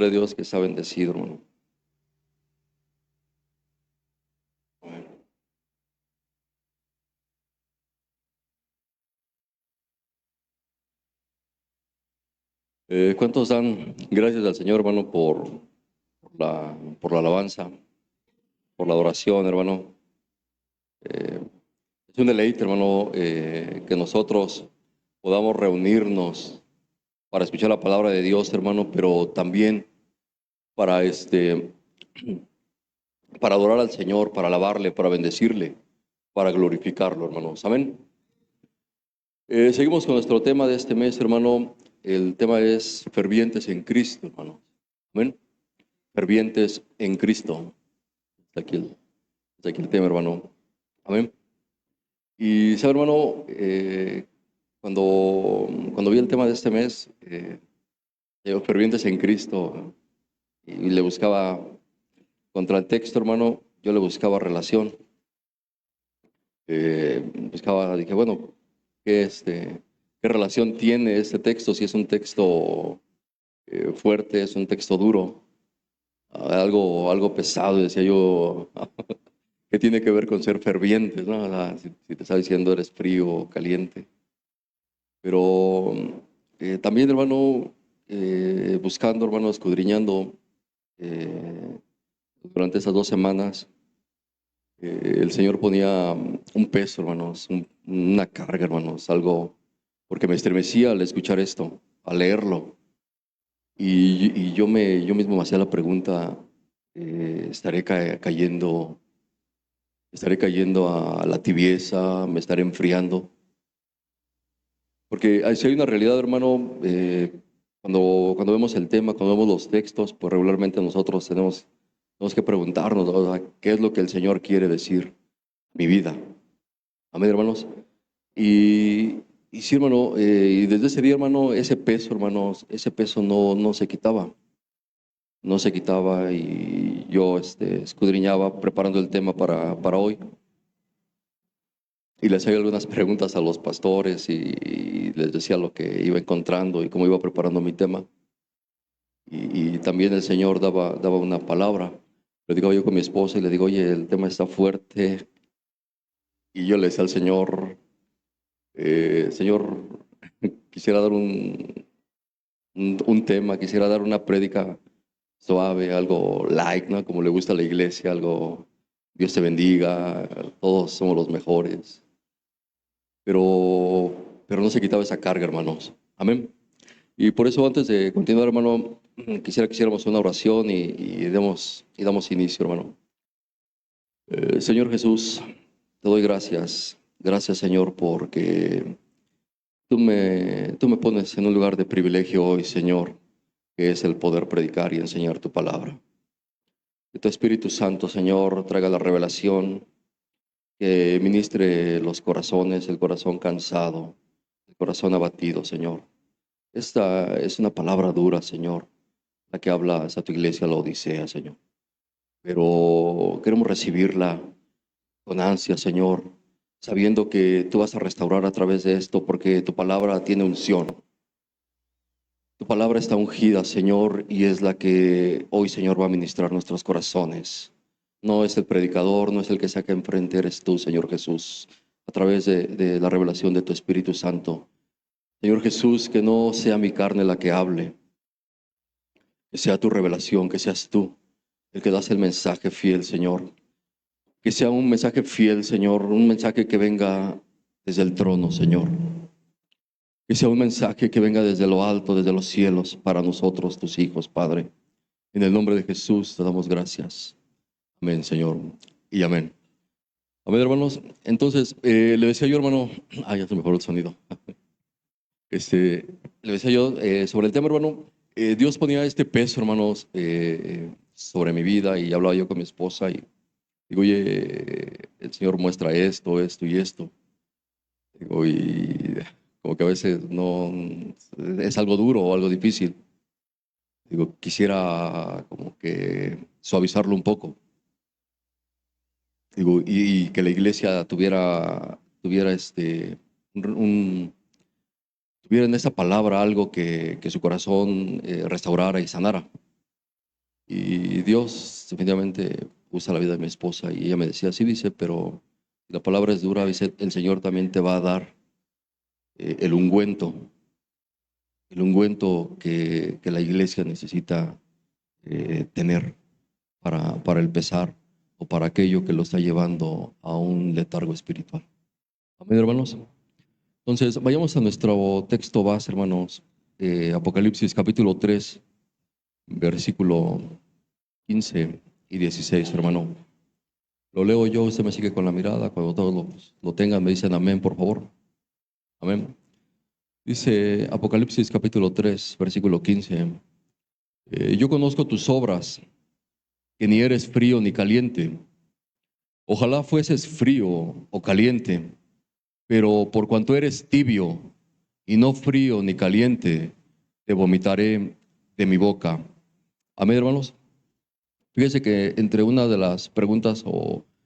nombre de Dios que está bendecido, hermano. Bueno. ¿Cuántos dan gracias al Señor, hermano, por la alabanza, por la adoración, hermano? Eh, es un deleite, hermano, que nosotros podamos reunirnos para escuchar la palabra de Dios, hermano, pero también para para adorar al Señor, para alabarle, para bendecirle, para glorificarlo, hermanos. Amén. Seguimos con nuestro tema de este mes, hermano. El tema es fervientes en Cristo, hermano. Amén. Fervientes en Cristo. Está aquí el tema, hermano. Amén. Y sabe, hermano, cuando vi el tema de este mes, fervientes en Cristo, y le buscaba contra el texto, hermano, yo le buscaba relación. Dije, bueno, ¿qué relación tiene este texto? Si es un texto fuerte, es un texto duro, algo pesado, decía yo, ¿qué tiene que ver con ser fervientes, no? Si te está diciendo eres frío o caliente. Pero también, hermano, buscando, hermano, escudriñando eh, durante esas 2 semanas, el Señor ponía un peso, hermanos, una carga, hermanos, algo, porque me estremecía al escuchar esto, al leerlo. Y yo mismo me hacía la pregunta, ¿estaré cayendo a la tibieza? ¿Me estaré enfriando? Porque si hay una realidad, hermano, cuando vemos el tema, cuando vemos los textos, pues regularmente nosotros tenemos que preguntarnos, ¿no? ¿Qué es lo que el Señor quiere decir? Mi vida. Amén, hermanos. Y, y sí, hermano, y desde ese día, hermano, ese peso, hermanos, ese peso no se quitaba. No se quitaba y yo escudriñaba preparando el tema para hoy. Y les hacía algunas preguntas a los pastores y les decía lo que iba encontrando y cómo iba preparando mi tema. Y también el Señor daba una palabra. Le digo yo con mi esposa y le digo, oye, el tema está fuerte. Y yo le decía al Señor, Señor, quisiera dar un tema, quisiera dar una prédica suave, algo light, ¿no? Como le gusta a la iglesia, algo, Dios te bendiga, todos somos los mejores. Pero no se quitaba esa carga, hermanos. Amén. Y por eso, antes de continuar, hermano, quisiera que hiciéramos una oración y damos inicio, hermano. Señor Jesús, te doy gracias. Gracias, Señor, porque tú me pones en un lugar de privilegio hoy, Señor, que es el poder predicar y enseñar tu palabra. Que tu Espíritu Santo, Señor, traiga la revelación, que ministre los corazones, el corazón cansado, el corazón abatido, Señor. Esta es una palabra dura, Señor, la que hablas a tu iglesia, la Odisea, Señor. Pero queremos recibirla con ansia, Señor, sabiendo que tú vas a restaurar a través de esto, porque tu palabra tiene unción. Tu palabra está ungida, Señor, y es la que hoy, Señor, va a ministrar nuestros corazones. No es el predicador, no es el que saca enfrente, eres tú, Señor Jesús, a través de la revelación de tu Espíritu Santo. Señor Jesús, que no sea mi carne la que hable, que sea tu revelación, que seas tú el que das el mensaje fiel, Señor. Que sea un mensaje fiel, Señor, un mensaje que venga desde el trono, Señor. Que sea un mensaje que venga desde lo alto, desde los cielos, para nosotros, tus hijos, Padre. En el nombre de Jesús te damos gracias. Amén, Señor. Y amén. Amén, hermanos. Entonces, le decía yo, hermano, ya se me mejoró el sonido. Le decía yo sobre el tema, hermano, Dios ponía este peso, hermanos, sobre mi vida y hablaba yo con mi esposa y digo, oye, el Señor muestra esto, esto y esto. Digo, y como que a veces no, es algo duro o algo difícil. Digo, quisiera como que suavizarlo un poco. Digo, y que la iglesia tuviera tuviera en esa palabra algo que su corazón restaurara y sanara. Y Dios definitivamente usa la vida de mi esposa y ella me decía, sí, dice, pero si la palabra es dura, dice, el Señor también te va a dar el ungüento que la iglesia necesita tener para el pesar o para aquello que lo está llevando a un letargo espiritual. Amén, hermanos. Entonces, vayamos a nuestro texto base, hermanos, Apocalipsis capítulo 3, versículo 15 y 16, hermano. Lo leo yo, usted me sigue con la mirada. Cuando todos lo tengan, me dicen amén, por favor. Amén. Dice Apocalipsis capítulo 3, versículo 15. Yo conozco tus obras, que ni eres frío ni caliente. Ojalá fueses frío o caliente, pero por cuanto eres tibio y no frío ni caliente, te vomitaré de mi boca. Amén, hermanos. Fíjese que entre una de las preguntas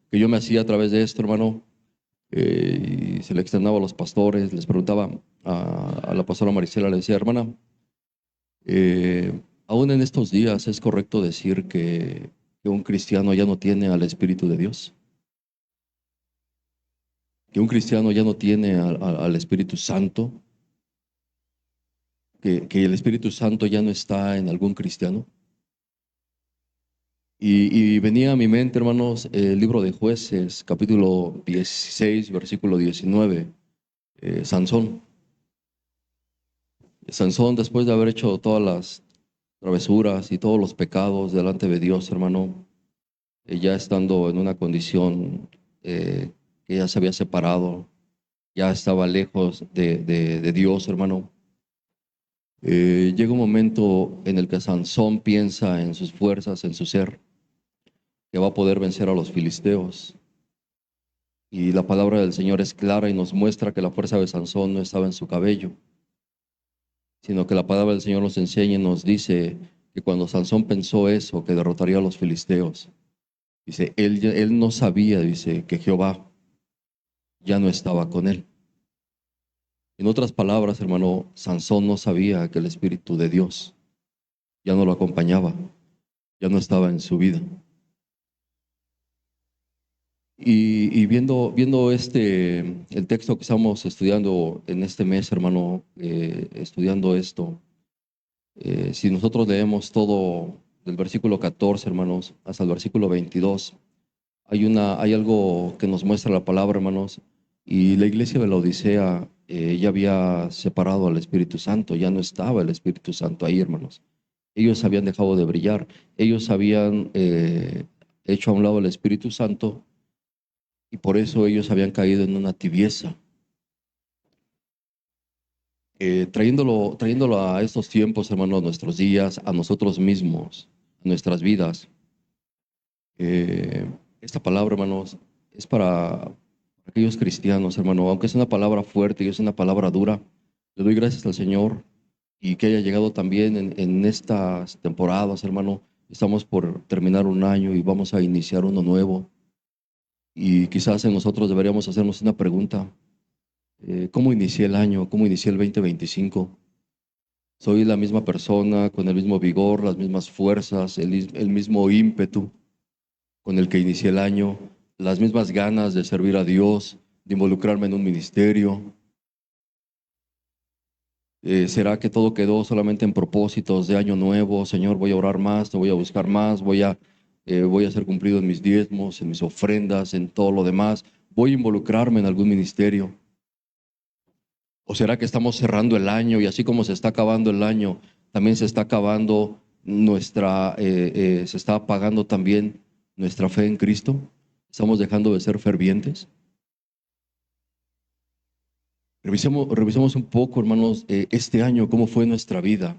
que yo me hacía a través de esto, hermano, y se le externaba a los pastores, les preguntaba a la pastora Marisela, le decía, hermana, aún en estos días es correcto decir que un cristiano ya no tiene al Espíritu de Dios, que un cristiano ya no tiene al Espíritu Santo, que el Espíritu Santo ya no está en algún cristiano. Y venía a mi mente, hermanos, el libro de Jueces, capítulo 16, versículo 19, Sansón. Sansón, después de haber hecho todas las travesuras y todos los pecados delante de Dios, hermano, ya estando en una condición que ya se había separado, ya estaba lejos de Dios, hermano. Llega un momento en el que Sansón piensa en sus fuerzas, en su ser, que va a poder vencer a los filisteos. Y la palabra del Señor es clara y nos muestra que la fuerza de Sansón no estaba en su cabello, sino que la palabra del Señor nos enseña y nos dice que cuando Sansón pensó eso, que derrotaría a los filisteos, dice, él no sabía, dice, que Jehová ya no estaba con él. En otras palabras, hermano, Sansón no sabía que el Espíritu de Dios ya no lo acompañaba, ya no estaba en su vida. Y viendo el texto que estamos estudiando en este mes, hermano, estudiando esto, si nosotros leemos todo del versículo 14, hermanos, hasta el versículo 22, hay algo que nos muestra la palabra, hermanos, y la iglesia de la Odisea ya había separado al Espíritu Santo, ya no estaba el Espíritu Santo ahí, hermanos. Ellos habían dejado de brillar, ellos habían hecho a un lado el Espíritu Santo y por eso ellos habían caído en una tibieza. Trayéndolo a estos tiempos, hermanos, a nuestros días, a nosotros mismos, a nuestras vidas. Esta palabra, hermanos, es para aquellos cristianos, hermano, aunque es una palabra fuerte y es una palabra dura, le doy gracias al Señor y que haya llegado también en estas temporadas, hermano. Estamos por terminar un año y vamos a iniciar uno nuevo. Y quizás en nosotros deberíamos hacernos una pregunta. ¿Cómo inicié el año? ¿Cómo inicié el 2025? ¿Soy la misma persona, con el mismo vigor, las mismas fuerzas, el mismo ímpetu con el que inicié el año, las mismas ganas de servir a Dios, de involucrarme en un ministerio? ¿Será que todo quedó solamente en propósitos de año nuevo? Señor, voy a orar más, te voy a buscar más, voy a ser cumplido en mis diezmos, en mis ofrendas, en todo lo demás. Voy a involucrarme en algún ministerio. ¿O será que estamos cerrando el año y así como se está acabando el año, también se está acabando se está apagando también nuestra fe en Cristo? ¿Estamos dejando de ser fervientes? Revisemos un poco, hermanos, este año, cómo fue nuestra vida.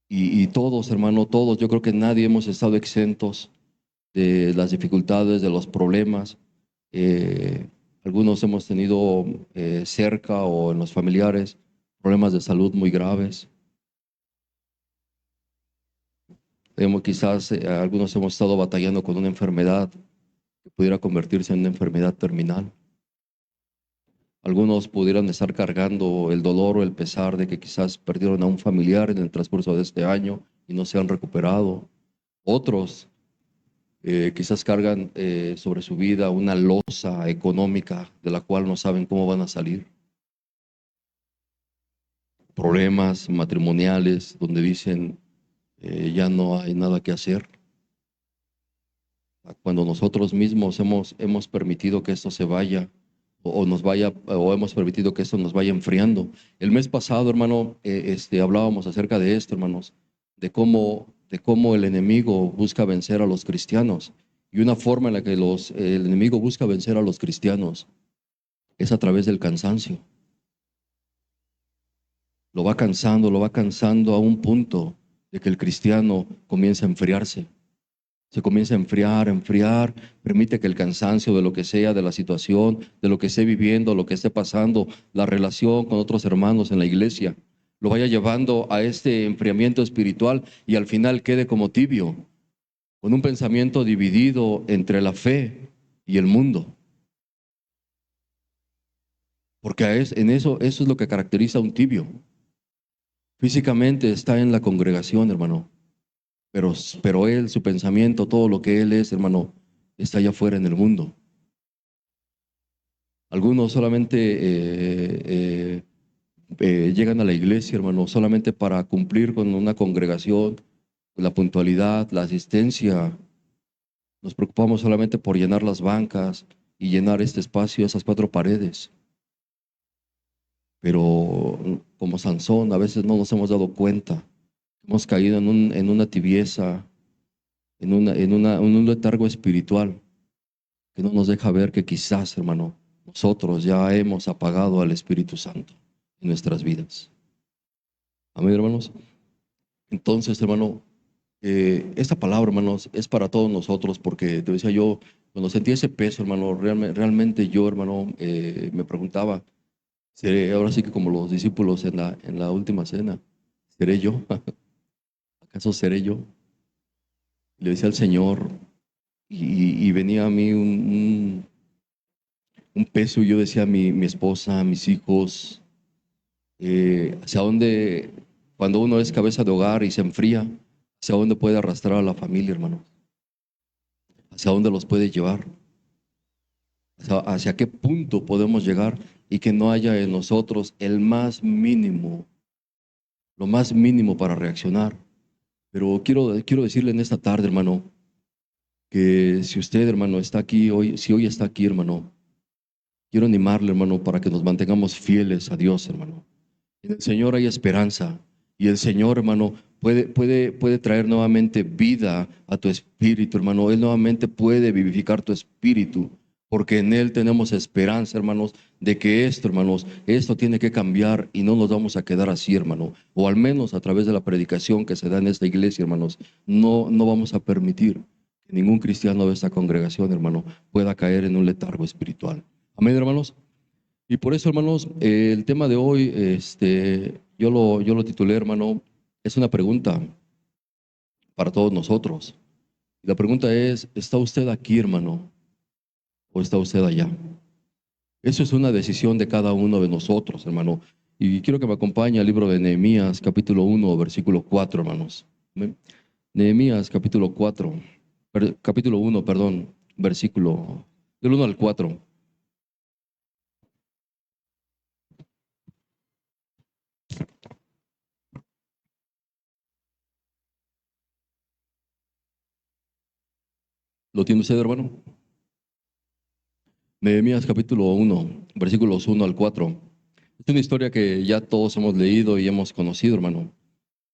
Y todos, hermano, todos, yo creo que nadie hemos estado exentos de las dificultades, de los problemas. Algunos hemos tenido cerca o en los familiares problemas de salud muy graves. Quizás algunos hemos estado batallando con una enfermedad que pudiera convertirse en una enfermedad terminal. Algunos pudieran estar cargando el dolor o el pesar de que quizás perdieron a un familiar en el transcurso de este año y no se han recuperado. Otros quizás cargan sobre su vida una losa económica de la cual no saben cómo van a salir. Problemas matrimoniales donde dicen ya no hay nada que hacer. Cuando nosotros mismos hemos permitido que esto se vaya o hemos permitido que esto nos vaya enfriando. El mes pasado, hermano, hablábamos acerca de esto, hermanos, de cómo el enemigo busca vencer a los cristianos. Y una forma en la que el enemigo busca vencer a los cristianos es a través del cansancio. Lo va cansando a un punto de que el cristiano comienza a enfriarse. Se comienza a enfriar, permite que el cansancio de lo que sea, de la situación, de lo que esté viviendo, lo que esté pasando, la relación con otros hermanos en la iglesia, lo vaya llevando a este enfriamiento espiritual y al final quede como tibio, con un pensamiento dividido entre la fe y el mundo. Porque eso es lo que caracteriza a un tibio. Físicamente está en la congregación, hermano. Pero él, su pensamiento, todo lo que él es, hermano, está allá afuera en el mundo. Algunos solamente llegan a la iglesia, hermano, solamente para cumplir con una congregación, la puntualidad, la asistencia. Nos preocupamos solamente por llenar las bancas y llenar este espacio, esas cuatro paredes. Pero como Sansón, a veces no nos hemos dado cuenta. Hemos caído en una tibieza, en un letargo espiritual que no nos deja ver que quizás, hermano, nosotros ya hemos apagado al Espíritu Santo en nuestras vidas. Amén, hermanos. Entonces, hermano, esta palabra, hermanos, es para todos nosotros porque te decía yo, cuando sentí ese peso, hermano, realmente yo, hermano, me preguntaba, ¿seré ahora sí que como los discípulos en la última cena? ¿Seré yo? ¿Acaso seré yo? Le decía al Señor y venía a mí un peso y yo decía mi esposa, mis hijos, hacia dónde, cuando uno es cabeza de hogar y se enfría, hacia dónde puede arrastrar a la familia, hermano, hacia dónde los puede llevar, hacia qué punto podemos llegar y que no haya en nosotros el más mínimo, lo más mínimo para reaccionar. Pero quiero decirle en esta tarde, hermano, que si usted, hermano, está aquí hoy, si hoy está aquí, hermano, quiero animarle, hermano, para que nos mantengamos fieles a Dios, hermano. En el Señor hay esperanza y el Señor, hermano, puede traer nuevamente vida a tu espíritu, hermano. Él nuevamente puede vivificar tu espíritu, porque en Él tenemos esperanza, hermanos, de que esto, hermanos, esto tiene que cambiar y no nos vamos a quedar así, hermano. O al menos a través de la predicación que se da en esta iglesia, hermanos, no vamos a permitir que ningún cristiano de esta congregación, hermano, pueda caer en un letargo espiritual. Amén, hermanos. Y por eso, hermanos, el tema de hoy, yo lo titulé, hermano, es una pregunta para todos nosotros. La pregunta es, ¿está usted aquí, hermano, o está usted allá? Eso es una decisión de cada uno de nosotros, hermano. Y quiero que me acompañe al libro de Nehemías, capítulo 1, versículo 4, hermanos. ¿Ven? Nehemías, capítulo 1, perdón, versículo del 1 al 4. ¿Lo tiene usted, hermano? Nehemías capítulo 1, versículos 1 al 4. Es una historia que ya todos hemos leído y hemos conocido, hermano.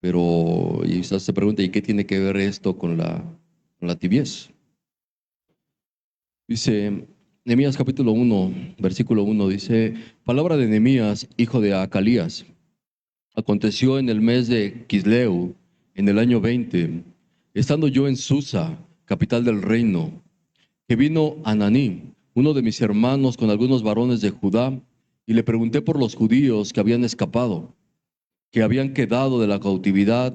Pero y usted se pregunta, ¿y qué tiene que ver esto con la tibieza? Dice, Nehemías capítulo 1, versículo 1, dice, palabra de Nehemías, hijo de Acalías. Aconteció en el mes de Quisleu, en el año 20, estando yo en Susa, capital del reino, que vino Ananí, uno de mis hermanos, con algunos varones de Judá, y le pregunté por los judíos que habían escapado, que habían quedado de la cautividad,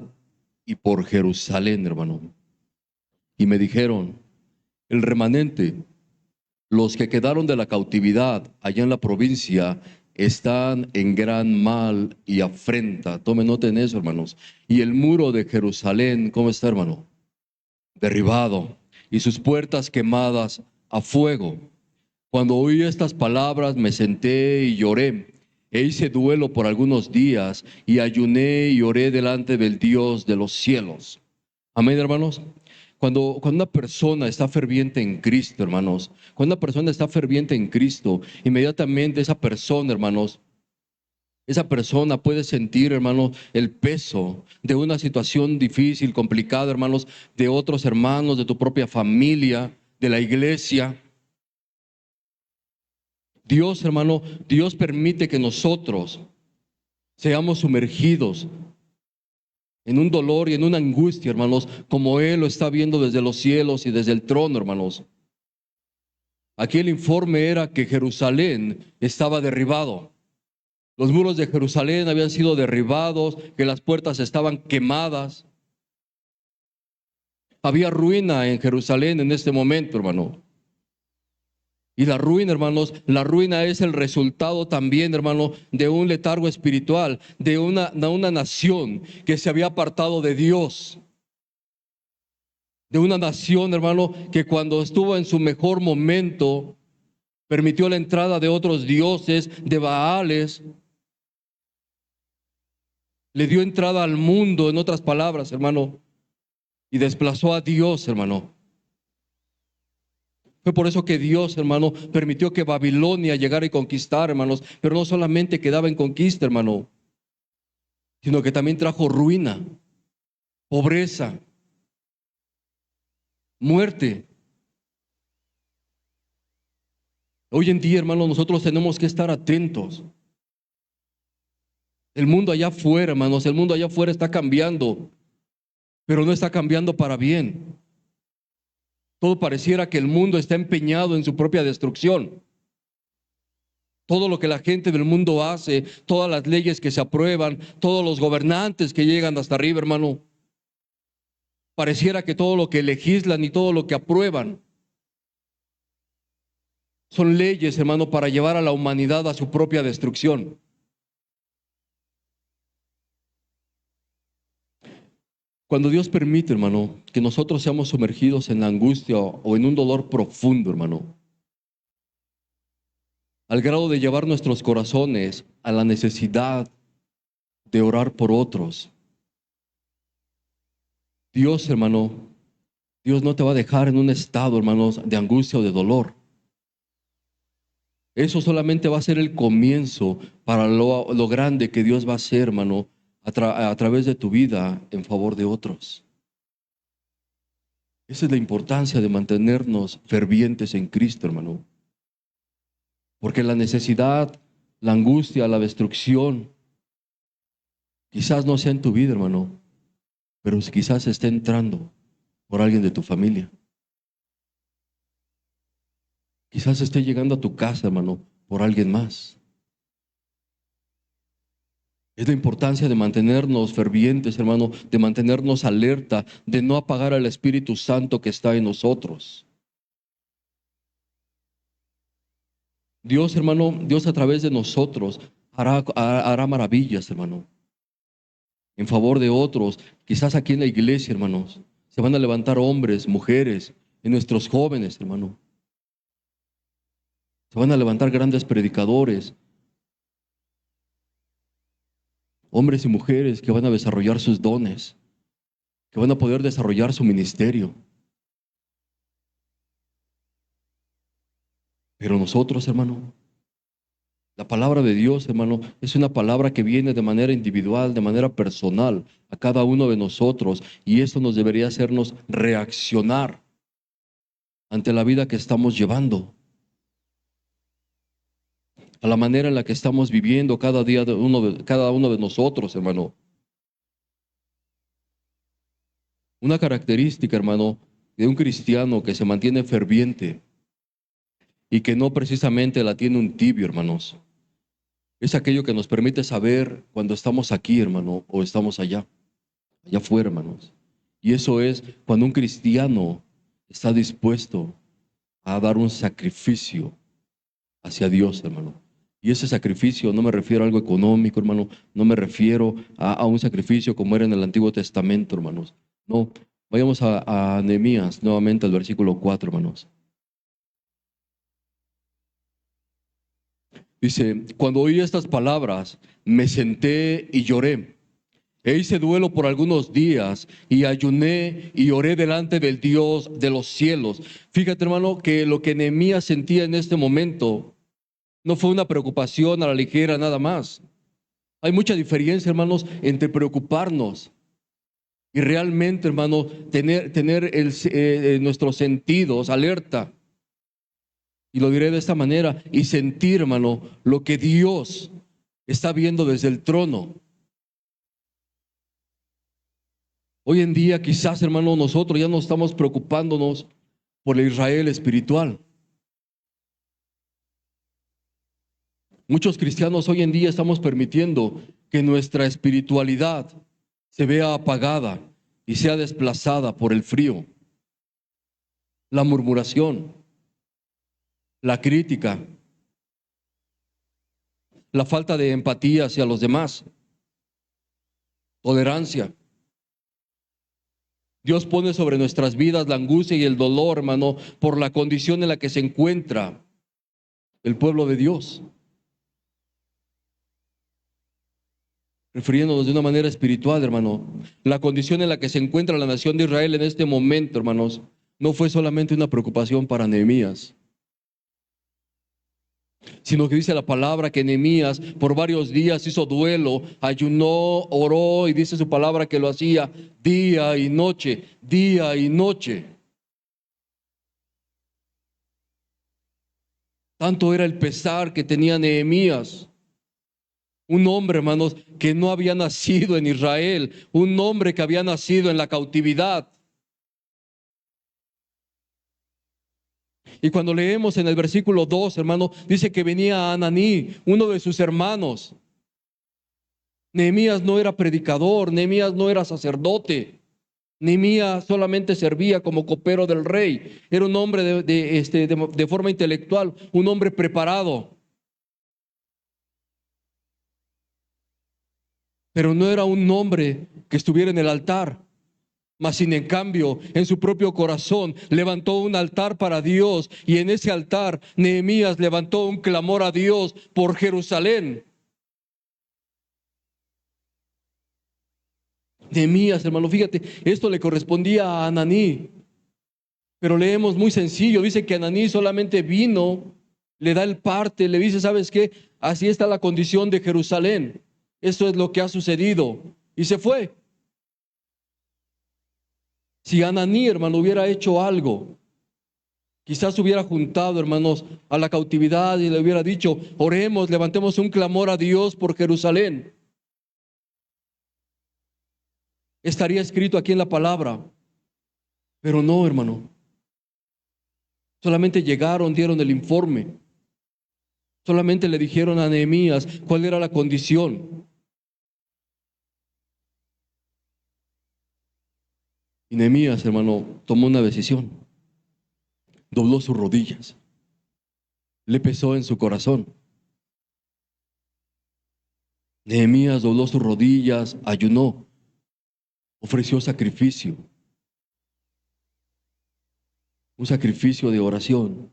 y por Jerusalén, hermano. Y me dijeron, el remanente, los que quedaron de la cautividad allá en la provincia están en gran mal y afrenta. Tomen nota en eso, hermanos. Y el muro de Jerusalén, ¿cómo está, hermano? Derribado, y sus puertas quemadas a fuego. Cuando oí estas palabras me senté y lloré, e hice duelo por algunos días, y ayuné y oré delante del Dios de los cielos. Amén, hermanos. Cuando una persona está ferviente en Cristo, hermanos, cuando una persona está ferviente en Cristo, inmediatamente esa persona puede sentir, hermanos, el peso de una situación difícil, complicada, hermanos, de otros hermanos, de tu propia familia, de la iglesia. Dios, hermano, Dios permite que nosotros seamos sumergidos en un dolor y en una angustia, hermanos, como Él lo está viendo desde los cielos y desde el trono, hermanos. Aquí el informe era que Jerusalén estaba derribado. Los muros de Jerusalén habían sido derribados, que las puertas estaban quemadas. Había ruina en Jerusalén en este momento, hermano. Y la ruina, hermanos, la ruina es el resultado también, hermano, de un letargo espiritual, de una nación que se había apartado de Dios. De una nación, hermano, que cuando estuvo en su mejor momento, permitió la entrada de otros dioses, de Baales, le dio entrada al mundo, en otras palabras, hermano, y desplazó a Dios, hermano. Fue por eso que Dios, hermano, permitió que Babilonia llegara y conquistara, hermanos, pero no solamente quedaba en conquista, hermano, sino que también trajo ruina, pobreza, muerte. Hoy en día, hermano, nosotros tenemos que estar atentos. El mundo allá afuera, hermanos, el mundo allá afuera está cambiando, pero no está cambiando para bien. Todo pareciera que el mundo está empeñado en su propia destrucción. Todo lo que la gente del mundo hace, todas las leyes que se aprueban, todos los gobernantes que llegan hasta arriba, hermano, pareciera que todo lo que legislan y todo lo que aprueban son leyes, hermano, para llevar a la humanidad a su propia destrucción. Cuando Dios permite, hermano, que nosotros seamos sumergidos en la angustia o en un dolor profundo, hermano, al grado de llevar nuestros corazones a la necesidad de orar por otros, Dios, hermano, Dios no te va a dejar en un estado, hermanos, de angustia o de dolor. Eso solamente va a ser el comienzo para lo grande que Dios va a hacer, hermano, a través de tu vida en favor de otros. Esa es la importancia de mantenernos fervientes en Cristo, hermano. Porque la necesidad, la angustia, la destrucción, quizás no sea en tu vida, hermano, pero quizás esté entrando por alguien de tu familia. Quizás esté llegando a tu casa, hermano, por alguien más. Es la importancia de mantenernos fervientes, hermano, de mantenernos alerta, de no apagar al Espíritu Santo que está en nosotros. Dios, hermano, Dios a través de nosotros hará maravillas, hermano, en favor de otros. Quizás aquí en la iglesia, hermanos, se van a levantar hombres, mujeres, y nuestros jóvenes, hermano. Se van a levantar grandes predicadores, hombres y mujeres que van a desarrollar sus dones, que van a poder desarrollar su ministerio. Pero nosotros, hermano, la palabra de Dios, hermano, es una palabra que viene de manera individual, de manera personal a cada uno de nosotros, y eso nos debería hacernos reaccionar ante la vida que estamos llevando, a la manera en la que estamos viviendo cada día cada uno de nosotros, hermano. Una característica, hermano, de un cristiano que se mantiene ferviente y que no precisamente la tiene un tibio, hermanos, es aquello que nos permite saber cuando estamos aquí, hermano, o estamos allá afuera, hermanos. Y eso es cuando un cristiano está dispuesto a dar un sacrificio hacia Dios, hermano. Y ese sacrificio no me refiero a algo económico, hermano, no me refiero a un sacrificio como era en el Antiguo Testamento, hermanos. No, vayamos a Nehemías, nuevamente al versículo 4, hermanos. Dice, cuando oí estas palabras, me senté y lloré. E hice duelo por algunos días y ayuné y oré delante del Dios de los cielos. Fíjate, hermano, que lo que Nehemías sentía en este momento no fue una preocupación a la ligera nada más. Hay mucha diferencia, hermanos, entre preocuparnos y realmente, hermano, tener nuestros sentidos alerta. Y lo diré de esta manera, y sentir, hermano, lo que Dios está viendo desde el trono. Hoy en día, quizás, hermano, nosotros ya no estamos preocupándonos por el Israel espiritual. Muchos cristianos hoy en día estamos permitiendo que nuestra espiritualidad se vea apagada y sea desplazada por el frío, la murmuración, la crítica, la falta de empatía hacia los demás, tolerancia. Dios pone sobre nuestras vidas la angustia y el dolor, hermano, por la condición en la que se encuentra el pueblo de Dios. Refiriéndonos de una manera espiritual, hermano, la condición en la que se encuentra la nación de Israel en este momento, hermanos, no fue solamente una preocupación para Nehemías, sino que dice la palabra que Nehemías por varios días hizo duelo, ayunó, oró, y dice su palabra que lo hacía día y noche, día y noche. Tanto era el pesar que tenía Nehemías, un hombre, hermanos, que no había nacido en Israel, un hombre que había nacido en la cautividad. Y cuando leemos en el versículo 2, hermano, dice que venía Ananí, uno de sus hermanos. Nehemías no era predicador, Nehemías no era sacerdote, Nehemías solamente servía como copero del rey. Era un hombre de forma intelectual, un hombre preparado. Pero no era un hombre que estuviera en el altar. Mas sin en cambio, en su propio corazón levantó un altar para Dios, y en ese altar Nehemías levantó un clamor a Dios por Jerusalén. Nehemías, hermano, fíjate, esto le correspondía a Ananí, pero leemos muy sencillo, dice que Ananí solamente vino, le da el parte, le dice, ¿sabes qué? Así está la condición de Jerusalén, esto es lo que ha sucedido, y se fue. Si Ananí, hermano, hubiera hecho algo, quizás hubiera juntado, hermanos, a la cautividad y le hubiera dicho, oremos, levantemos un clamor a Dios por Jerusalén. Estaría escrito aquí en la palabra, pero no, hermano. Solamente llegaron, dieron el informe. Solamente le dijeron a Nehemías cuál era la condición. Y Nehemías, hermano, tomó una decisión. Dobló sus rodillas. Le pesó en su corazón. Nehemías dobló sus rodillas, ayunó, ofreció sacrificio. Un sacrificio de oración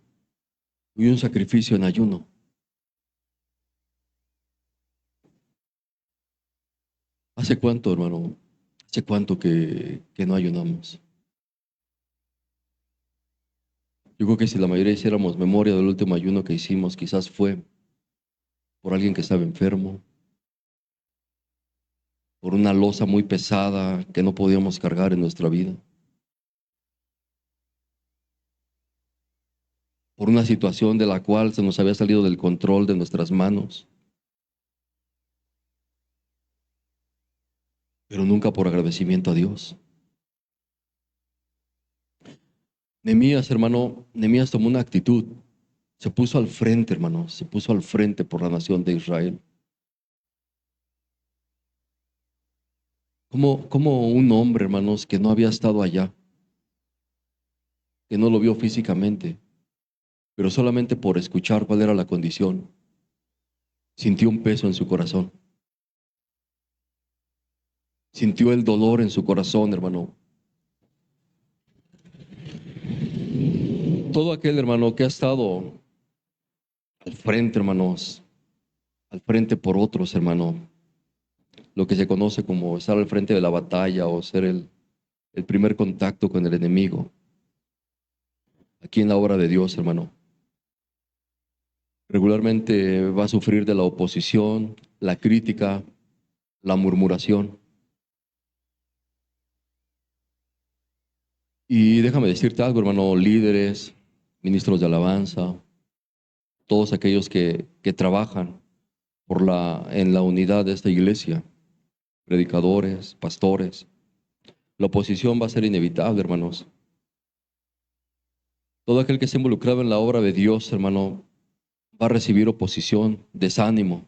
y un sacrificio en ayuno. ¿Hace cuánto, hermano? ¿Hace cuánto que no ayunamos? Yo creo que si la mayoría hiciéramos memoria del último ayuno que hicimos, quizás fue por alguien que estaba enfermo, por una losa muy pesada que no podíamos cargar en nuestra vida, por una situación de la cual se nos había salido del control de nuestras manos, pero nunca por agradecimiento a Dios. Nehemías, hermano, Nehemías tomó una actitud, se puso al frente, hermano, se puso al frente por la nación de Israel. Como un hombre, hermanos, que no había estado allá, que no lo vio físicamente, pero solamente por escuchar cuál era la condición, sintió un peso en su corazón. Sintió el dolor en su corazón, hermano. Todo aquel hermano que ha estado al frente, hermanos, al frente por otros, hermano, lo que se conoce como estar al frente de la batalla o ser el primer contacto con el enemigo, aquí en la obra de Dios, hermano, regularmente va a sufrir de la oposición, la crítica, la murmuración. Y déjame decirte algo, hermano, líderes, ministros de alabanza, todos aquellos que trabajan en la unidad de esta iglesia, predicadores, pastores. La oposición va a ser inevitable, hermanos. Todo aquel que esté involucrado en la obra de Dios, hermano, va a recibir oposición, desánimo.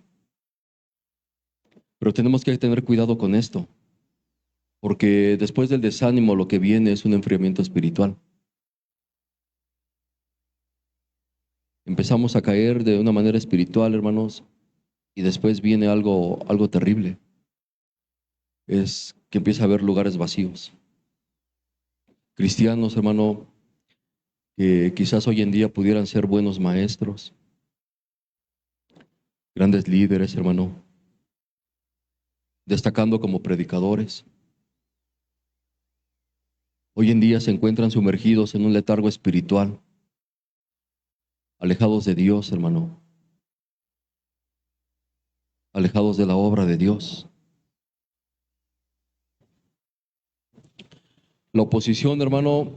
Pero tenemos que tener cuidado con esto, porque después del desánimo lo que viene es un enfriamiento espiritual. Empezamos a caer de una manera espiritual, hermanos, y después viene algo terrible. Es que empieza a haber lugares vacíos. Cristianos, hermano, que quizás hoy en día pudieran ser buenos maestros, grandes líderes, hermano, destacando como predicadores. Hoy en día se encuentran sumergidos en un letargo espiritual, alejados de Dios, hermano, alejados de la obra de Dios. La oposición, hermano,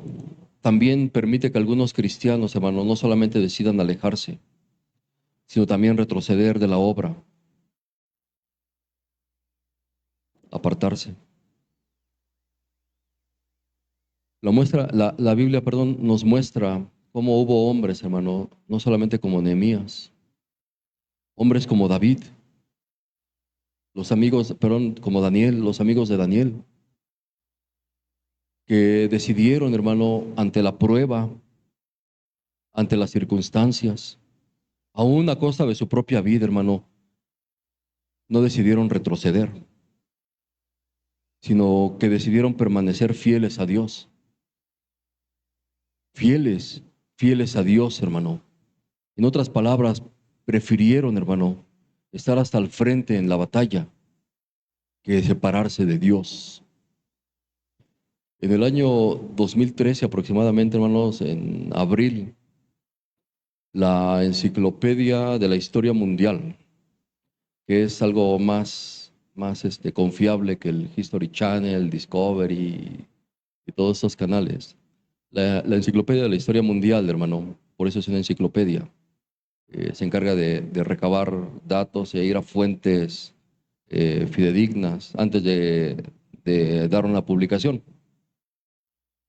también permite que algunos cristianos, hermano, no solamente decidan alejarse, sino también retroceder de la obra, apartarse. La Biblia, perdón, nos muestra cómo hubo hombres, hermano, no solamente como Nehemías, hombres como David, los amigos, perdón, como Daniel, los amigos de Daniel, que decidieron, hermano, ante la prueba, ante las circunstancias, aún a costa de su propia vida, hermano, no decidieron retroceder, sino que decidieron permanecer fieles a Dios. Fieles, fieles a Dios, hermano. En otras palabras, prefirieron, hermano, estar hasta el frente en la batalla que separarse de Dios. En el año 2013 aproximadamente, hermanos, en abril, la enciclopedia de la historia mundial, que es algo más confiable que el History Channel, Discovery y todos esos canales. La enciclopedia de la historia mundial, hermano, por eso es una enciclopedia. Se encarga de recabar datos e ir a fuentes fidedignas antes de dar una publicación.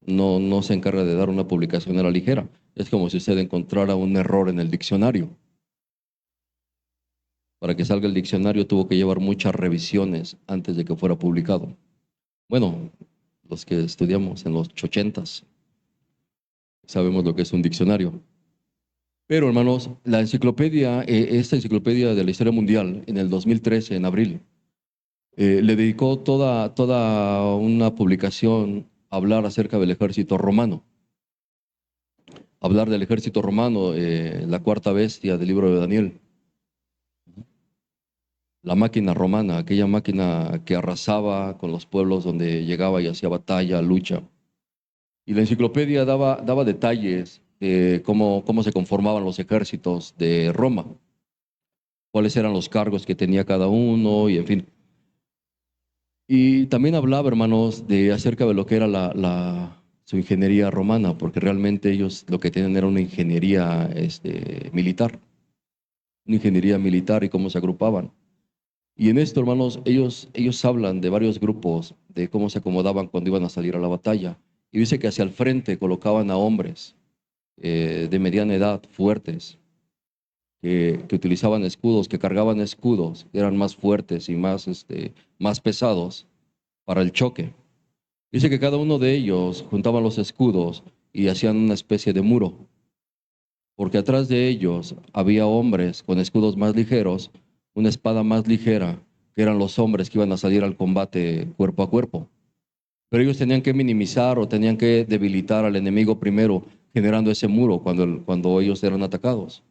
No se encarga de dar una publicación a la ligera. Es como si usted encontrara un error en el diccionario. Para que salga el diccionario tuvo que llevar muchas revisiones antes de que fuera publicado. Bueno, los que estudiamos en los 80s sabemos lo que es un diccionario. Pero, hermanos, la enciclopedia, esta enciclopedia de la historia mundial, en el 2013, en abril, le dedicó toda una publicación a hablar acerca del ejército romano. Hablar del ejército romano, la cuarta bestia del libro de Daniel. La máquina romana, aquella máquina que arrasaba con los pueblos donde llegaba y hacía batalla, lucha. Y la enciclopedia daba detalles de cómo se conformaban los ejércitos de Roma, cuáles eran los cargos que tenía cada uno y en fin. Y también hablaba, hermanos, acerca de lo que era su ingeniería romana, porque realmente ellos lo que tenían era una ingeniería militar, y cómo se agrupaban. Y en esto, hermanos, ellos hablan de varios grupos, de cómo se acomodaban cuando iban a salir a la batalla. Y dice que hacia el frente colocaban a hombres de mediana edad, fuertes, que utilizaban escudos, que cargaban escudos, que eran más fuertes y más pesados para el choque. Dice que cada uno de ellos juntaban los escudos y hacían una especie de muro, porque atrás de ellos había hombres con escudos más ligeros una espada más ligera, que eran los hombres que iban a salir al combate cuerpo a cuerpo. Pero ellos tenían que minimizar o tenían que debilitar al enemigo primero, generando ese muro cuando ellos eran atacados.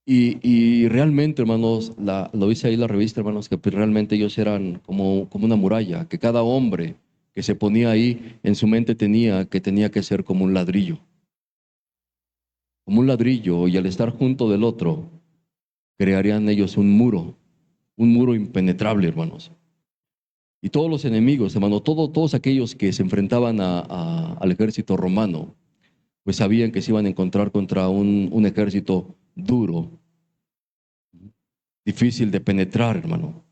Y realmente, hermanos, lo dice ahí la revista, hermanos, que pues realmente ellos eran como una muralla, que cada hombre que se ponía ahí en su mente tenía que ser como un ladrillo, y al estar junto del otro, crearían ellos un muro impenetrable, hermanos. Y todos los enemigos, hermano, todos aquellos que se enfrentaban al ejército romano, pues sabían que se iban a encontrar contra un ejército duro, difícil de penetrar, hermano.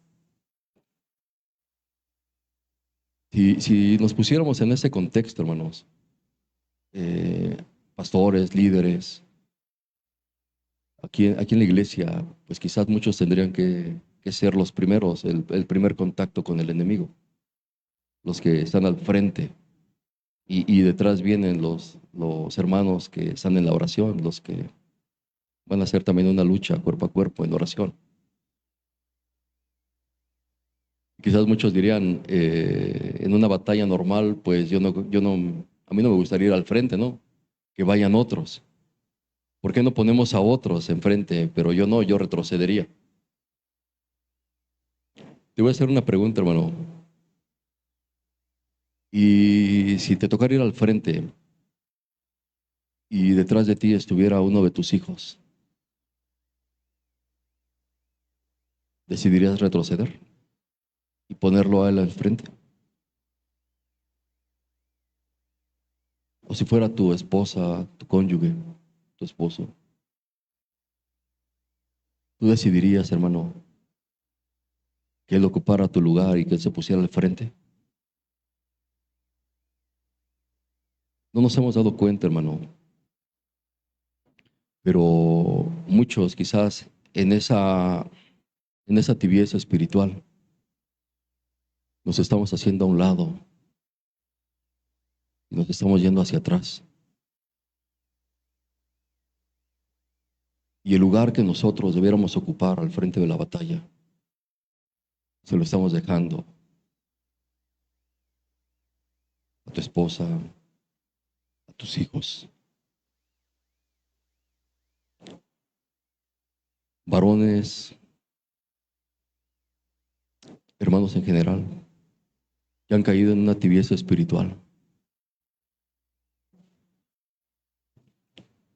Si nos pusiéramos en ese contexto, hermanos, eh, pastores, líderes, aquí en la iglesia, pues quizás muchos tendrían que ser los primeros, el primer contacto con el enemigo, los que están al frente. Y detrás vienen los hermanos que están en la oración, los que van a hacer también una lucha cuerpo a cuerpo en oración. Quizás muchos dirían, en una batalla normal, pues a mí no me gustaría ir al frente, ¿no? Que vayan otros. ¿Por qué no ponemos a otros enfrente? Pero yo no, yo retrocedería. Te voy a hacer una pregunta, hermano. Y si te tocara ir al frente y detrás de ti estuviera uno de tus hijos, ¿decidirías retroceder y ponerlo a él al frente? O si fuera tu esposa, tu cónyuge, tu esposo, tú decidirías, hermano, que él ocupara tu lugar y que él se pusiera al frente. No nos hemos dado cuenta, hermano, pero muchos quizás en esa tibieza espiritual nos estamos haciendo a un lado y nos estamos yendo hacia atrás. Y el lugar que nosotros debiéramos ocupar al frente de la batalla, se lo estamos dejando a tu esposa, a tus hijos, varones, hermanos en general, que han caído en una tibieza espiritual,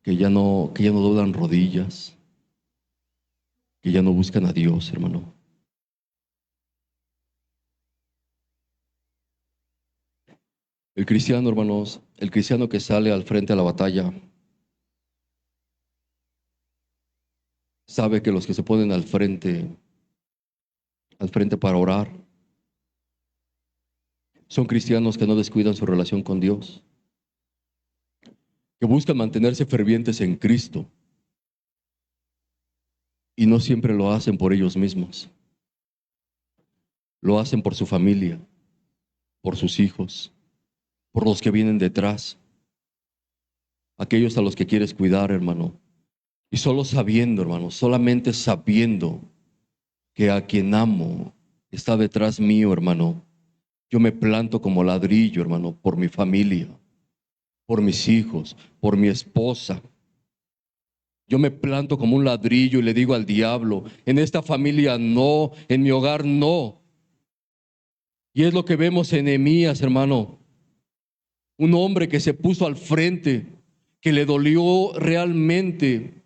que ya no doblan rodillas, que ya no buscan a Dios, hermano. El cristiano, hermanos, el cristiano que sale al frente a la batalla, sabe que los que se ponen al frente para orar, son cristianos que no descuidan su relación con Dios, que buscan mantenerse fervientes en Cristo y no siempre lo hacen por ellos mismos. Lo hacen por su familia, por sus hijos, por los que vienen detrás, aquellos a los que quieres cuidar, hermano. Y solo sabiendo, hermano, solamente sabiendo que a quien amo está detrás mío, hermano, yo me planto como ladrillo, hermano, por mi familia, por mis hijos, por mi esposa. Yo me planto como un ladrillo y le digo al diablo, en esta familia no, en mi hogar no. Y es lo que vemos en Nehemías, hermano. Un hombre que se puso al frente, que le dolió realmente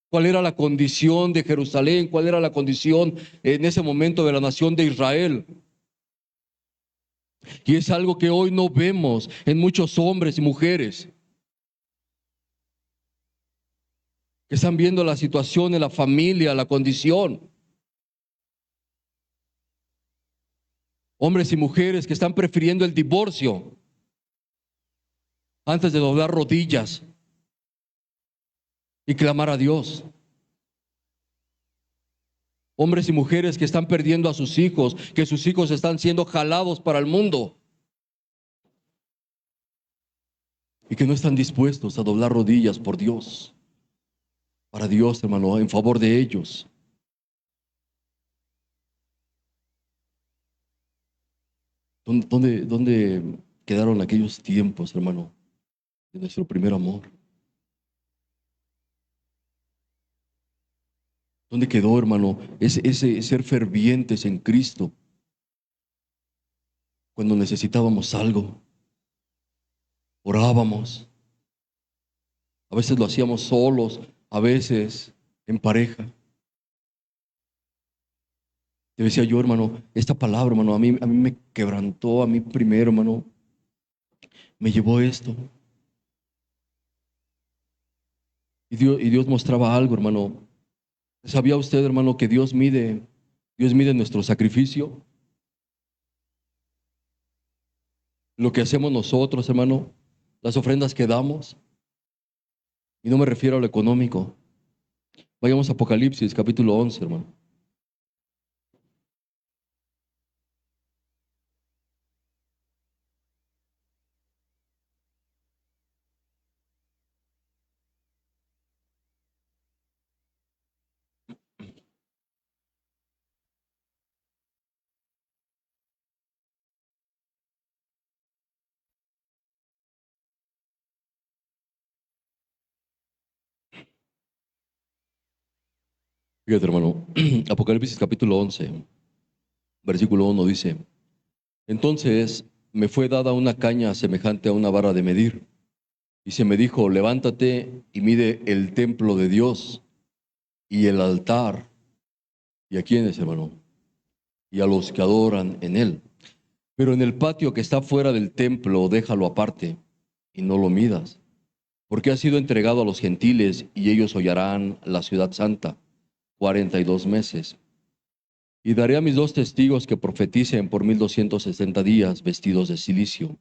cuál era la condición de Jerusalén, cuál era la condición en ese momento de la nación de Israel. Y es algo que hoy no vemos en muchos hombres y mujeres que están viendo la situación en la familia, la condición. Hombres y mujeres que están prefiriendo el divorcio antes de doblar rodillas y clamar a Dios. Hombres y mujeres que están perdiendo a sus hijos, que sus hijos están siendo jalados para el mundo y que no están dispuestos a doblar rodillas por Dios, para Dios, hermano, en favor de ellos. ¿Dónde quedaron aquellos tiempos, hermano, de nuestro primer amor? ¿Dónde quedó, hermano, ese ser fervientes en Cristo cuando necesitábamos algo? Orábamos. A veces lo hacíamos solos, a veces en pareja. Te decía yo, hermano, esta palabra, hermano, a mí me quebrantó, a mí primero, hermano, me llevó esto. Y Dios mostraba algo, hermano. ¿Sabía usted, hermano, que Dios mide nuestro sacrificio? Lo que hacemos nosotros, hermano, las ofrendas que damos. Y no me refiero a lo económico. Vayamos a Apocalipsis, capítulo 11, hermano. Fíjate, hermano, Apocalipsis capítulo 11, versículo 1 dice, entonces me fue dada una caña semejante a una vara de medir, y se me dijo, levántate y mide el templo de Dios y el altar, y a quiénes, hermano, y a los que adoran en él. Pero en el patio que está fuera del templo, déjalo aparte, y no lo midas, porque ha sido entregado a los gentiles, y ellos hollarán la ciudad santa 42 meses. Y daré a mis dos testigos que profeticen por 1260 días vestidos de cilicio.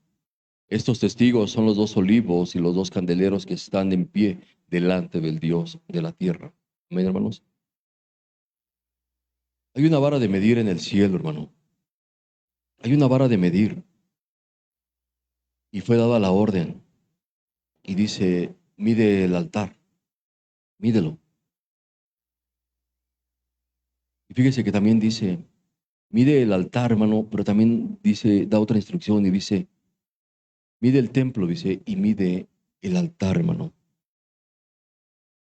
Estos testigos son los dos olivos y los dos candeleros que están en pie delante del Dios de la tierra. Amén, hermanos. Hay una vara de medir en el cielo, hermano. Hay una vara de medir. Y fue dada la orden. Y dice, mide el altar. Mídelo. Y fíjese que también dice, mide el altar, hermano, pero también dice, da otra instrucción y dice, mide el templo, dice, y mide el altar, hermano.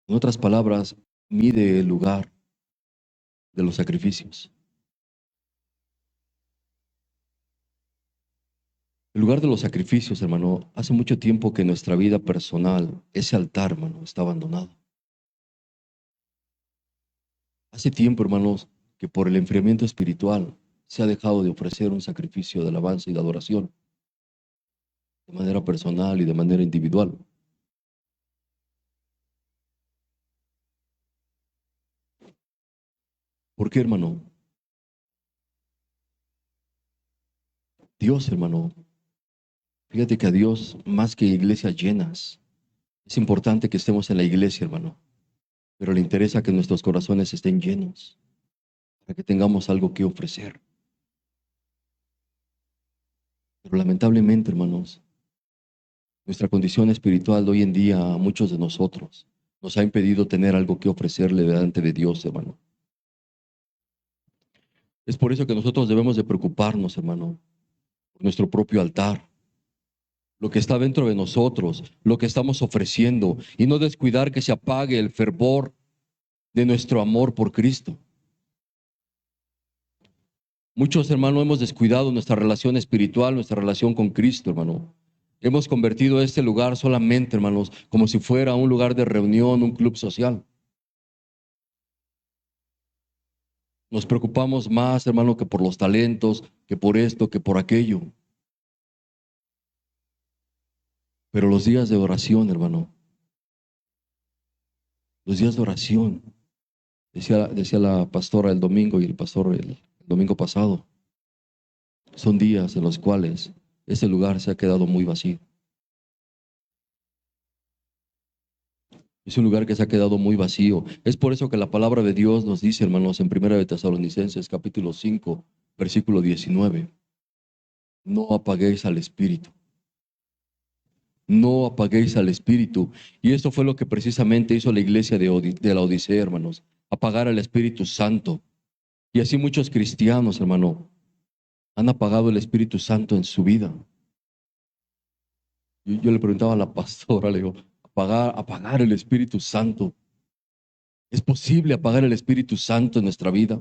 En otras palabras, mide el lugar de los sacrificios. El lugar de los sacrificios, hermano, hace mucho tiempo que en nuestra vida personal, ese altar, hermano, está abandonado. Hace tiempo, hermanos, que por el enfriamiento espiritual se ha dejado de ofrecer un sacrificio de alabanza y de adoración de manera personal y de manera individual. ¿Por qué, hermano? Dios, hermano, fíjate que a Dios, más que iglesias llenas, es importante que estemos en la iglesia, hermano, pero le interesa que nuestros corazones estén llenos, para que tengamos algo que ofrecer. Pero lamentablemente, hermanos, nuestra condición espiritual de hoy en día a muchos de nosotros nos ha impedido tener algo que ofrecerle delante de Dios, hermano. Es por eso que nosotros debemos de preocuparnos, hermano, por nuestro propio altar, lo que está dentro de nosotros, lo que estamos ofreciendo, y no descuidar que se apague el fervor de nuestro amor por Cristo. Muchos, hermano, hemos descuidado nuestra relación espiritual, nuestra relación con Cristo, hermano. Hemos convertido este lugar solamente, hermanos, como si fuera un lugar de reunión, un club social. Nos preocupamos más, hermano, que por los talentos, que por esto, que por aquello. Pero los días de oración, hermano, los días de oración, decía la pastora el domingo y el pastor el domingo pasado, son días en los cuales ese lugar se ha quedado muy vacío. Es un lugar que se ha quedado muy vacío. Es por eso que la palabra de Dios nos dice, hermanos, en 1 de Tesalonicenses, capítulo 5, versículo 19, no apaguéis al Espíritu. No apaguéis al Espíritu. Y esto fue lo que precisamente hizo la iglesia de la Odisea, hermanos. Apagar al Espíritu Santo. Y así muchos cristianos, hermano, han apagado el Espíritu Santo en su vida. Yo le preguntaba a la pastora, le digo, apagar el Espíritu Santo. ¿Es posible apagar el Espíritu Santo en nuestra vida?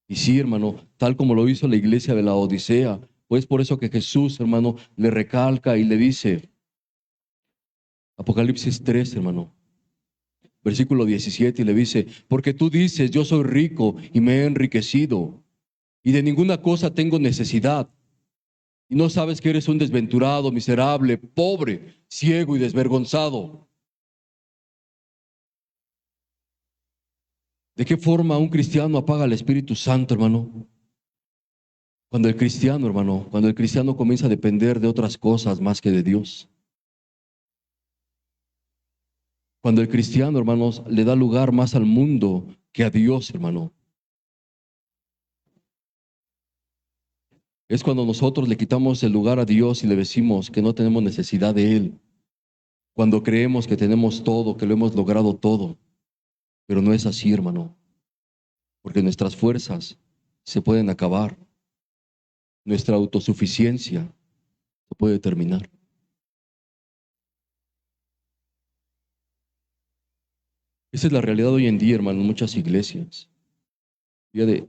Y sí, hermano, tal como lo hizo la iglesia de la Odisea, pues por eso que Jesús, hermano, le recalca y le dice, Apocalipsis 3, hermano, versículo 17, y le dice, porque tú dices, yo soy rico y me he enriquecido, y de ninguna cosa tengo necesidad, y no sabes que eres un desventurado, miserable, pobre, ciego y desvergonzado. ¿De qué forma un cristiano apaga el Espíritu Santo, hermano? Cuando el cristiano comienza a depender de otras cosas más que de Dios. Cuando el cristiano, hermanos, le da lugar más al mundo que a Dios, hermano. Es cuando nosotros le quitamos el lugar a Dios y le decimos que no tenemos necesidad de Él. Cuando creemos que tenemos todo, que lo hemos logrado todo. Pero no es así, hermano. Porque nuestras fuerzas se pueden acabar. Nuestra autosuficiencia se puede terminar. Esa es la realidad hoy en día, hermano, en muchas iglesias. Fíjate,